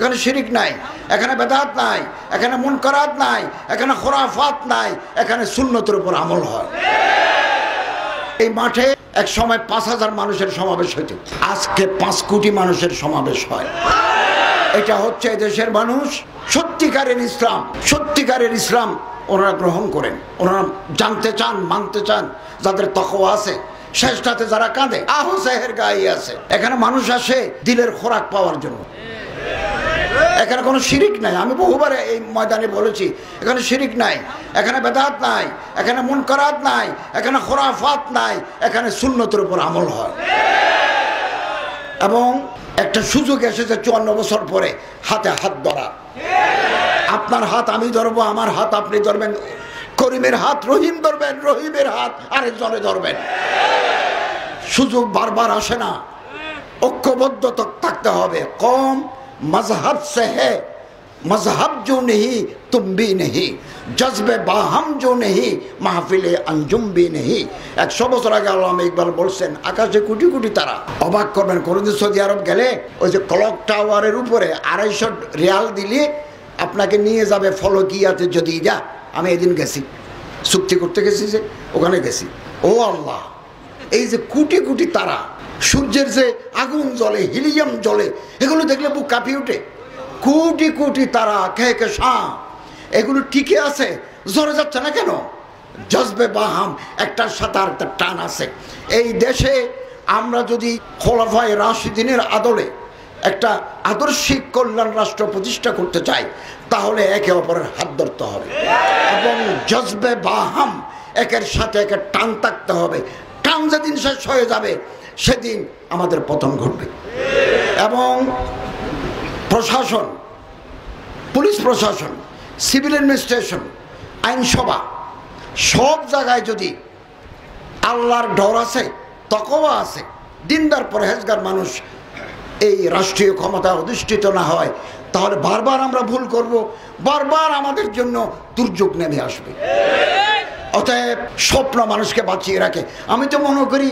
এখানে শিরিক নাই, এখানে বেদাত নাই, এখানে মুনকারাত নাই, এখানে খুরাফাত নাই, এখানে সুন্নতের উপর আমল হয়। এই মাঠে এক সময় 5,000 মানুষের সমাবেশ হইত, আজকে 5 কোটি মানুষের সমাবেশ হয়। এটা হচ্ছে দেশের মানুষ সত্যিকারের ইসলাম, সত্যিকারের ইসলাম ওনারা গ্রহণ করেন, ওনারা জানতে চান, মানতে চান। যাদের তাকওয়া আছে, শেষটাতে যারা কাঁদে আহসেহের গায়ে আছে। এখানে মানুষ আসে দিলের খোরাক পাওয়ার জন্য। এখানে কোনো শিরিক নাই, আমি বহুবার এই ময়দানে বলেছি, এখানে শিরিক নাই, এখানে বেদাত নাই, এখানে মুনকারাত নাই, এখানে খুরাফাত নাই, এখানে সুন্নতের উপর আমল হয়। এবং একটা সুযোগ এসেছে 54 বছর পরে হাতে হাত ধরা। আপনার হাত আমি ধরবো, আমার হাত আপনি ধরবেন, করিমের হাত রহিম ধরবেন, রহিমের হাত আরেকজনে ধরবেন। সুযোগ বারবার আসে না, ঐক্যবদ্ধ থাকতে হবে। কম मजहब से है, मजहब जो नहीं तुम भी नहीं, जज्बे बाहम जो नहीं महफिले अंजुम भी नहीं। 100 বছর আগে আল্লামা ইকবাল বলছেন, আকাশে কোটি কোটি তারা। অবাক করবেন, কোনোদিন সৌদি আরব গেলে ওই যে ক্লক টাওয়ারের উপরে 250 রিয়াল দিলে আপনাকে নিয়ে যাবে ফলকিয়াতে। যদি যা, আমি এদিন গেছি, চুক্তি করতে গেছি, যে ওখানে গেছি। ও আল্লাহ, এই যে কোটি কোটি তারা, সূর্যের যে আগুন জ্বলে, হিলিয়াম জ্বলে, এগুলো দেখলে বুক কাঁপিয়ে ওঠে। কোটি কোটি তারা, কে কে শাঁ, এগুলো টিকে আছে, জ্বরে যাচ্ছে না কেন? জজবে বাহাম, একটার সাথে আরেকটা টান আছে। এই দেশে আমরা যদি খোলাফায়ে রাশিদিনের আদলে একটা আদর্শিক কল্যাণ রাষ্ট্র প্রতিষ্ঠা করতে চাই, তাহলে একে অপরের হাত ধরতে হবে এবং জজবে বাহাম, একের সাথে একের টান থাকতে হবে। টান যেদিন শেষ হয়ে যাবে, সেদিন আমাদের পতন ঘটবে। এবং প্রশাসন, পুলিশ প্রশাসন, সিভিল অ্যাডমিনিস্ট্রেশন, আইনসভা, সব জায়গায় যদি আল্লাহর ডর আছে, তাকওয়া আছে, দিনদার পরহেজগার মানুষ এই রাষ্ট্রীয় ক্ষমতা অধিষ্ঠিত না হয়, তাহলে বারবার আমরা ভুল করব, বারবার আমাদের জন্য দুর্যোগ নেমে আসবে। অতএব স্বপ্ন মানুষকে বাঁচিয়ে রাখে। আমি তো মনে করি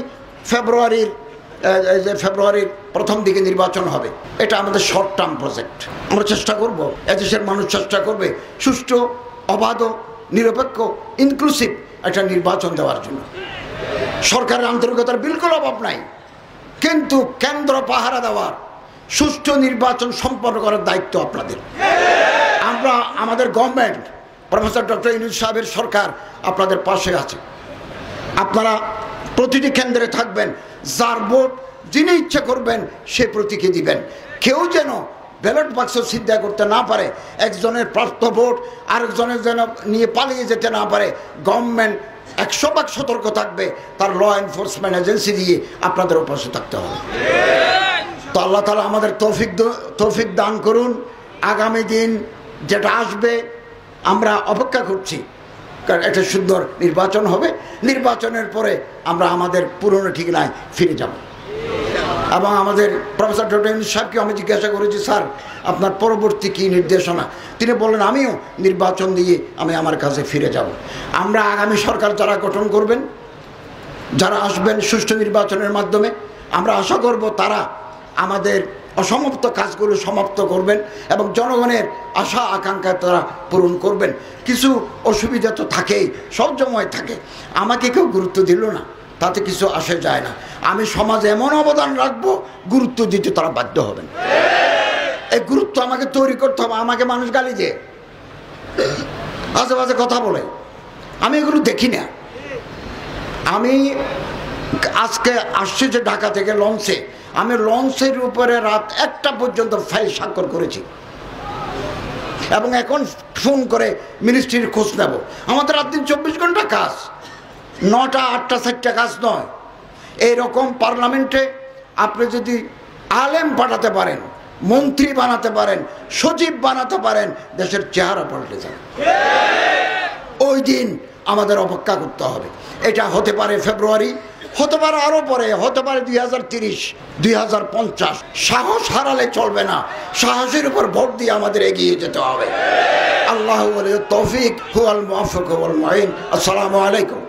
ফেব্রুয়ারির প্রথম দিকে নির্বাচন হবে, এটা আমাদের শর্ট টার্ম প্রজেক্ট। আমরা চেষ্টা করব, এদেশের মানুষ চেষ্টা করবে সুষ্ঠু, অবাধ, নিরপেক্ষ, ইনক্লুসিভ একটা নির্বাচন দেওয়ার জন্য। সরকারের আন্তরিকতার বিলকুল অভাব নাই, কিন্তু কেন্দ্র পাহারা দেওয়ার, সুষ্ঠু নির্বাচন সম্পন্ন করার দায়িত্ব আপনাদের। আমরা, আমাদের গভর্নমেন্ট, প্রফেসর ডক্টর ইউনূস সাহেবের সরকার আপনাদের পাশে আছে। আপনারা প্রতিটি কেন্দ্রে থাকবেন, যার ভোট যিনি ইচ্ছা করবেন সে প্রতীকে দিবেন। কেউ যেন ব্যালট বাক্স ছিনতা করতে না পারে, একজনের প্রাপ্ত ভোট আরেকজনের যেন নিয়ে পালিয়ে যেতে না পারে। গভর্নমেন্ট 100% সতর্ক থাকবে, তার ল এনফোর্সমেন্ট এজেন্সি দিয়ে আপনাদের পাশে থাকতে হবে। তো আল্লাহ তাআলা আমাদের তৌফিক দান করুন। আগামী দিন যেটা আসবে, আমরা অপেক্ষা করছি, কারণ একটা সুন্দর নির্বাচন হবে। নির্বাচনের পরে আমরা আমাদের পুরনো ঠিকানায় ফিরে যাব। এবং আমাদের প্রফেসর ডক্টর ইউনূস সাহেবকে আমি জিজ্ঞাসা করেছি, স্যার আপনার পরবর্তী কী নির্দেশনা? তিনি বললেন, আমিও নির্বাচন দিয়ে আমি আমার কাছে ফিরে যাব। আমরা আগামী সরকার যারা গঠন করবেন, যারা আসবেন সুষ্ঠু নির্বাচনের মাধ্যমে, আমরা আশা করব তারা আমাদের অসমাপ্ত কাজগুলো সমাপ্ত করবেন এবং জনগণের আশা আকাঙ্ক্ষা তারা পূরণ করবেন। কিছু অসুবিধা তো থাকেই, সব সময় থাকে। আমাকে কেউ গুরুত্ব দিল না, তাতে কিছু আসে যায় না। আমি সমাজে এমন অবদান রাখবো, গুরুত্ব দিতে তারা বাধ্য হবেন। এই গুরুত্ব আমাকে তৈরি করতে হবে। আমাকে মানুষ গালি দিয়ে, আজে বাজে কথা বলে, আমি এগুলো দেখি না। আমি আজকে আসছি যে ঢাকা থেকে লঞ্চে, আমি লঞ্চের উপরে রাত 1টা পর্যন্ত ফাইল স্বাক্ষর করেছি এবং এখন ফোন করে মিনিস্ট্রির খোঁজ নেব। আমাদের রাত দিন 24 ঘন্টা কাজ, 9টা 8টা 4টা কাজ নয়। এইরকম পার্লামেন্টে আপনি যদি আলেম পাঠাতে পারেন, মন্ত্রী বানাতে পারেন, সচিব বানাতে পারেন, দেশের চেহারা পাল্টে যায়। ওই দিন আমাদের অপেক্ষা করতে হবে। এটা হতে পারে ফেব্রুয়ারি, হতে পারে আরো পরে, হতে পারে 2030, 2050। সাহস হারালে চলবে না, সাহসের উপর ভোট দিয়ে আমাদের এগিয়ে যেতে হবে। আল্লাহু ওয়ালিয়ুত তৌফিক হুয়াল মুওয়াফিক ওয়াল মুঈন। আসসালামু আলাইকুম।